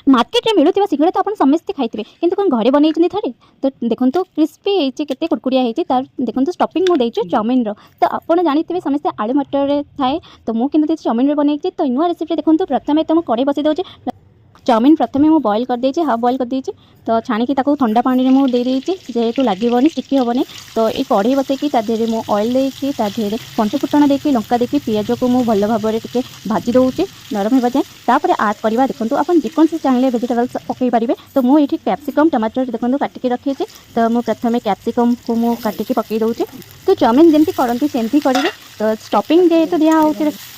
Market में मिलूवा सिंगड़ा तो आप समस्ते खाइए कि घरे बनई थे तो देखो क्रिस्पी होते कुड़कुड़िया होती तार देखो स्टफिंग मुझे चाउमिन तो आप जानते समस्ते आलू मटर थाए तो मुझे चाउमिन बनई तो नुआ रेसिपी देखो प्रथम तो मुझे कड़े बसई दूँ चाउमिन प्रथम मुझे बॉयल कर देती हाफ बॉयल कर देती तो छाणिकी ठंडा पानी में दे देती जेहेतु लगे स्टिकी हेनी तो ये कढ़ई बसैकी तादेह मुझे ऑयल देकी तादेह पंचफुटण देकी लंका देकी पियाज को मुझे भल भाव में भाजी दूसरी नरम होगा जाए तापर आड करवा देखो आप जेकोसी चाहिए वेजिटेबल्स पकई पारे तो मुझे कैप्सिकम टमाटर देखो काटिकी रखी तो मुझे प्रथम कैप्सिकम को मुझे काटिकी पकई दूसरी तो चाउमिन जमी करती सेमती करेंगे तो स्टफिंग जेहेतु दिया हो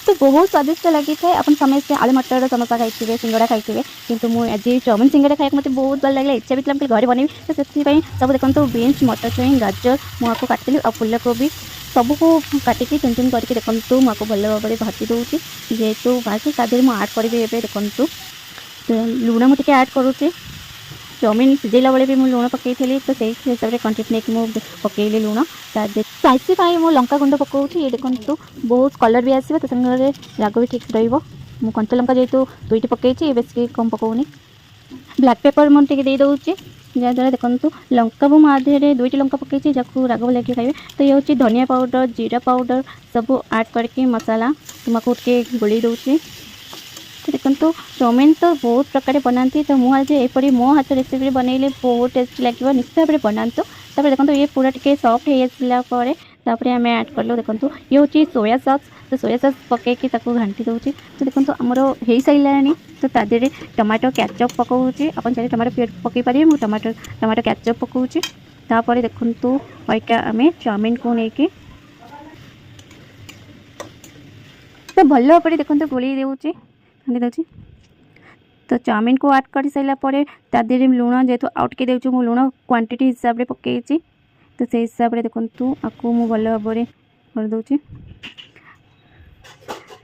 तो बहुत स्वादिष्ट लगी था आप समस्ते आलू मटर समोसा खाई सिंगड़ा खाई किंतु मुझे चाउमिन सिंगड़ा खाया मत बहुत भल लगे इच्छा भी थी घर बनैबी तो से सब देखो बीन्स मटर छुई गाजर मुझे काटिली और फुलकोबी सबको काटिकी चुन चुन करके देखो मुझे भल भाव में भाजी दूसरी जेहेतु भाजी तादेह मुझे आड करी ए देखो लुण मुझे आड करुच्ची चाउमिन सिझेला बेले भी मुझे लुण पकई तो से हिसाब से क्वांटिटी नहीं मुझे पकईली लुण स्पाइसी मुझे लंका गुंड पकाऊँ ये देखो बहुत कलर भी आसो तो संगे राग भी ठीक रु कंचा लंका जेहेतु दुईटी पकई बेस कम पकाऊनी ब्लैक पेपर मुझे दे दूँगी जहाँद्वारा देखो लंका को मुझे दुईटी लंका पकई जहाँ राग लगे खाइए तो ये हूँ धनिया पाउडर जीरा पाउडर सब आड करके मसाला तुमको गोली दूसरी तो देखो चाउमिन तो बहुत प्रकार बनाती तो मुझे एपरी मो हाथ रेसिपी बनइले बहुत टेस्ट लगे निश्चित भाव बनातु तापर देखो ये पूरा टे सफ्ट हो आसला आम ऐड कलु देखो ये हूँ सोया सॉस तो सोया सॉस पकईकी घाटी दूसरी तो देखो आमर हो सारे तो तादेह टमाटो कैचअप पकाऊँगी आप चाहिए टमाटो पकई पारे मुझे टमाटो कैचअप पकाऊँगी तापर देखो वहीटा आम चाउमिन को लेकिन तो भल भाव देखो गोल दूँगी दूसरी तो चाउमिन को आड कर सारापर तादेह लुण जेहेतु आउट के देचु मु लुण क्वांटिटी हिसाब से पकई तो से हिसाब से देखो आपको मु भल भाव में कर दूँगी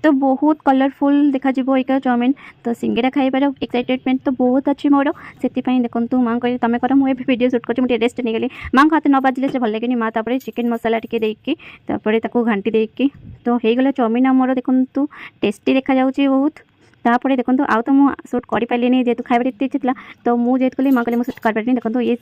तो बहुत कलरफुल देखा ये चाउमिन तो सिंगड़ा खाइबार एक्साइटेडमेंट तो बहुत अच्छी मोर से देखो माँ कह तुम कर मुझे वीडियो शूट कर रेस्ट नहीं गली माँ को हाथ न बाजिले से भल लगे माँ तापर चिकेन मसाला टी देकी घाटी देकी तो हो गला चाउमिन आमर देखो टेस्टी देखा जाऊँगी बहुत तापर देखो आउ तो मुझे शूट कर पारे जेहतु खाइबार इतनी इच्छा था तो मुझे कहली माँ कहली मुझे शूट कर पारे देखो ये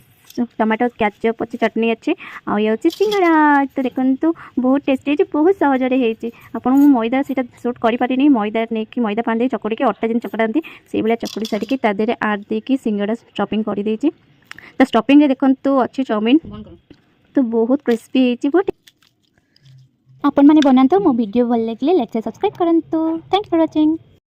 टमाटो कैचअप अच्छी चटनी अच्छी आ ये हूँ सिंगड़ा तो देखो बहुत टेस्टी है बहुत सहजरे होती आपको मैदा से शूट कर पारे मैदा नहीं मैदा पानी चकड़ी के अटा जिन चकड़ाती से भाया चकड़ी सारिकी तादेह आड देकी सिंगड़ा स्टफिंग कर देती तो स्टफिंग देखो अच्छी चाउमिन तो बहुत क्रिस्पी होती बहुत आपण मैंने बनाते मो वीडियो भल लगे लाइक सब्सक्राइब करूँ थैंक्स फॉर वाचिंग।